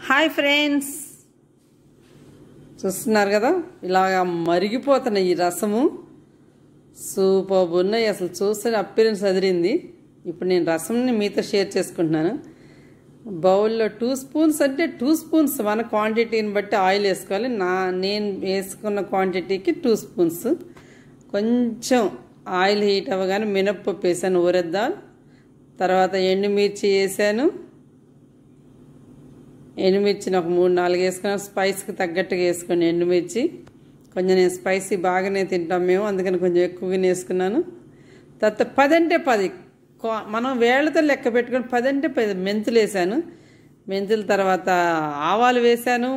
Hi friends, చూస్తున్నారు కదా ఇలాగా మరిగిపోతున్న ఈ రసము సూపర్ ఉన్నాయి. అసలు చూస్తే అప్పీరెన్స్ అదిరింది. ఇప్పుడు నేను రసంని మీతో షేర్ చేసుకుంటున్నాను. బౌల్లో 2 స్పూన్స్ అంటే 2 స్పూన్స్ మన క్వాంటిటీని బట్టి ఆయిల్ వేసుకోవాలి. నేను వేసుకున్న క్వాంటిటీకి 2 స్పూన్స్. కొంచెం ఆయిల్ హీట్ అవ్వగానే మినప్పప్పు వేసాను, ఊరెద్దాం. తర్వాత ఎండుమిర్చి వేసాను. ఎండుమిర్చిని ఒక 3-4 వేసుకున్నాను. స్పైస్కి తగ్గట్టుగా వేసుకోండి ఎండుమిర్చి. కొంచెం నేను స్పైసీ బాగానే తింటాం మేము, అందుకని కొంచెం ఎక్కువగానే వేసుకున్నాను. తర్వాత 10 అంటే 10 మనం వేళ్లతో లెక్క పెట్టుకొని 10 అంటే 10 మెంతులు వేసాను. మెంతుల తర్వాత ఆవాలు వేసాను.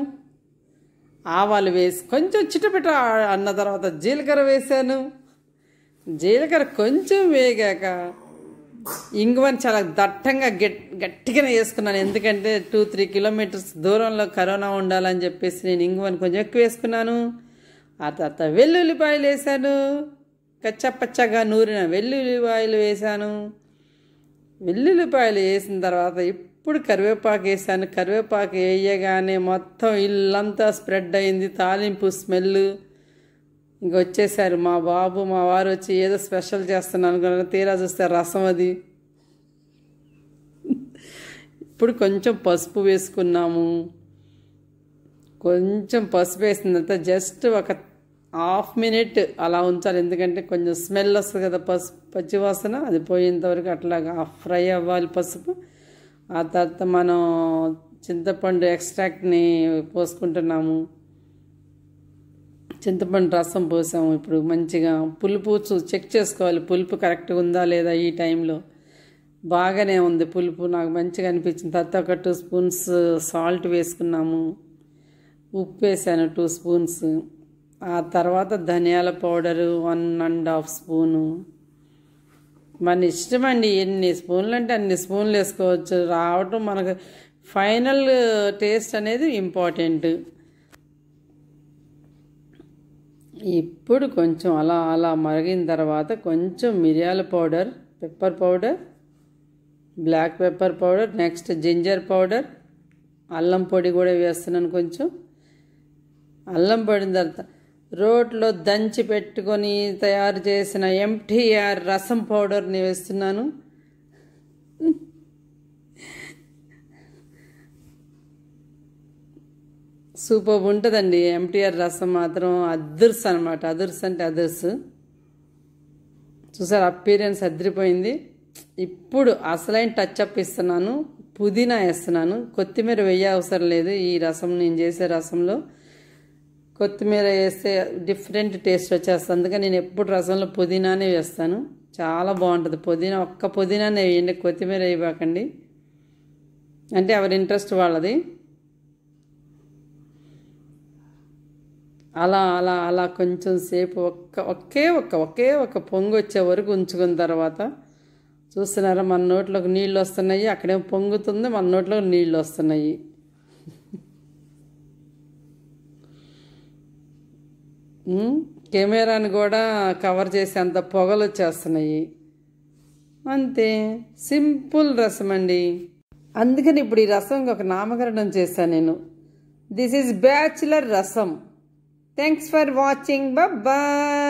ఆవాలు వేసి కొంచెం చిటపిట అన్న తర్వాత జీలకర్ర వేసాను. జీలకర్ర కొంచెం వేగాక ఇంగువని చాలా దట్టంగా గట్టిగానే వేసుకున్నాను. ఎందుకంటే 2-3 కిలోమీటర్స్ దూరంలో కరోనా ఉండాలని చెప్పేసి నేను ఇంగువని కొంచెం ఎక్కువ వేసుకున్నాను. ఆ తర్వాత వెల్లుల్లిపాయలు వేసాను. కచ్చపచ్చగా నూరిన వెల్లుల్లిపాయలు వేసాను. వెల్లుల్లిపాయలు వేసిన తర్వాత ఇప్పుడు కరివేపాకు వేసాను. కరివేపాకు వేయగానే మొత్తం ఇల్లంతా స్ప్రెడ్ అయింది తాలింపు స్మెల్. ఇంకొచ్చేసారు మా బాబు మా వారు వచ్చి ఏదో స్పెషల్ చేస్తున్నాను అనుకున్నాను. తీరా చూస్తే రసం అది. ఇప్పుడు కొంచెం పసుపు వేసుకున్నాము. కొంచెం పసుపు వేసిన తర్వాత జస్ట్ ఒక 1/2 మినిట్ అలా ఉంచాలి. ఎందుకంటే కొంచెం స్మెల్ వస్తుంది కదా పసుపు, పచ్చివాసన అది పోయేంతవరకు అట్లాగా ఫ్రై అవ్వాలి పసుపు. ఆ తర్వాత మనం చింతపండు ఎక్స్ట్రాక్ట్ని పోసుకుంటున్నాము. చింతపండు రసం పోసాము. ఇప్పుడు మంచిగా పులుపు చెక్ చేసుకోవాలి, పులుపు కరెక్ట్గా ఉందా లేదా. ఈ టైంలో బాగానే ఉంది పులుపు, నాకు మంచిగా అనిపించింది. తర్వాత ఒక 2 స్పూన్స్ సాల్ట్ వేసుకున్నాము. ఉప్పు వేసాను 2 స్పూన్స్. ఆ తర్వాత ధనియాల పౌడరు 1.5 స్పూను. మన ఇష్టం అండి, ఎన్ని స్పూన్లు అంటే అన్ని స్పూన్లు వేసుకోవచ్చు. రావటం మనకు ఫైనల్ టేస్ట్ అనేది ఇంపార్టెంట్. ఇప్పుడు కొంచెం అలా అలా మరిగిన తర్వాత కొంచెం మిరియాల powder, pepper powder, black pepper powder, next ginger powder, అల్లం పొడి కూడా వేస్తున్నాను. కొంచెం అల్లం పొడిన తర్వాత రోట్లో దంచి పెట్టుకొని తయారు చేసిన MTR రసం పౌడర్ని వేస్తున్నాను. సూపర్ ఉంటుందండి MTR రసం మాత్రం. అదుర్స్ అనమాట, అదుర్స్ అంటే అదుర్స్. చూసారు అప్పీరెన్స్ అదిరిపోయింది. ఇప్పుడు అసలైన టచ్అప్ ఇస్తున్నాను, పుదీనా వేస్తున్నాను. కొత్తిమీర వేయ అవసరం లేదు. ఈ రసం నేను చేసే రసంలో కొత్తిమీర వేస్తే డిఫరెంట్ టేస్ట్ వచ్చేస్తుంది. అందుకని నేను ఎప్పుడు రసంలో పుదీనానే వేస్తాను. చాలా బాగుంటుంది పుదీనా. ఒక్క పుదీనానే వేయండి, కొత్తిమీర వేయబాకండి. అంటే ఎవరి ఇంట్రెస్ట్ వాళ్ళది. అలా అలా అలా కొంచెం సేపు ఒకే ఒక పొంగు వచ్చే వరకు ఉంచుకున్న తర్వాత చూస్తున్నారా మన నోట్లోకి నీళ్ళు వస్తున్నాయి. అక్కడేమో పొంగుతుంది, మన నోట్లోకి నీళ్ళు వస్తున్నాయి. కెమెరాని కూడా కవర్ చేసి అంత పొగలు వచ్చేస్తున్నాయి. అంతే, సింపుల్ రసం అండి. అందుకని ఇప్పుడు ఈ రసంకి ఒక నామకరణం చేశాను నేను. దిస్ ఈజ్ బ్యాచులర్ రసం. Thanks for watching. Bye bye.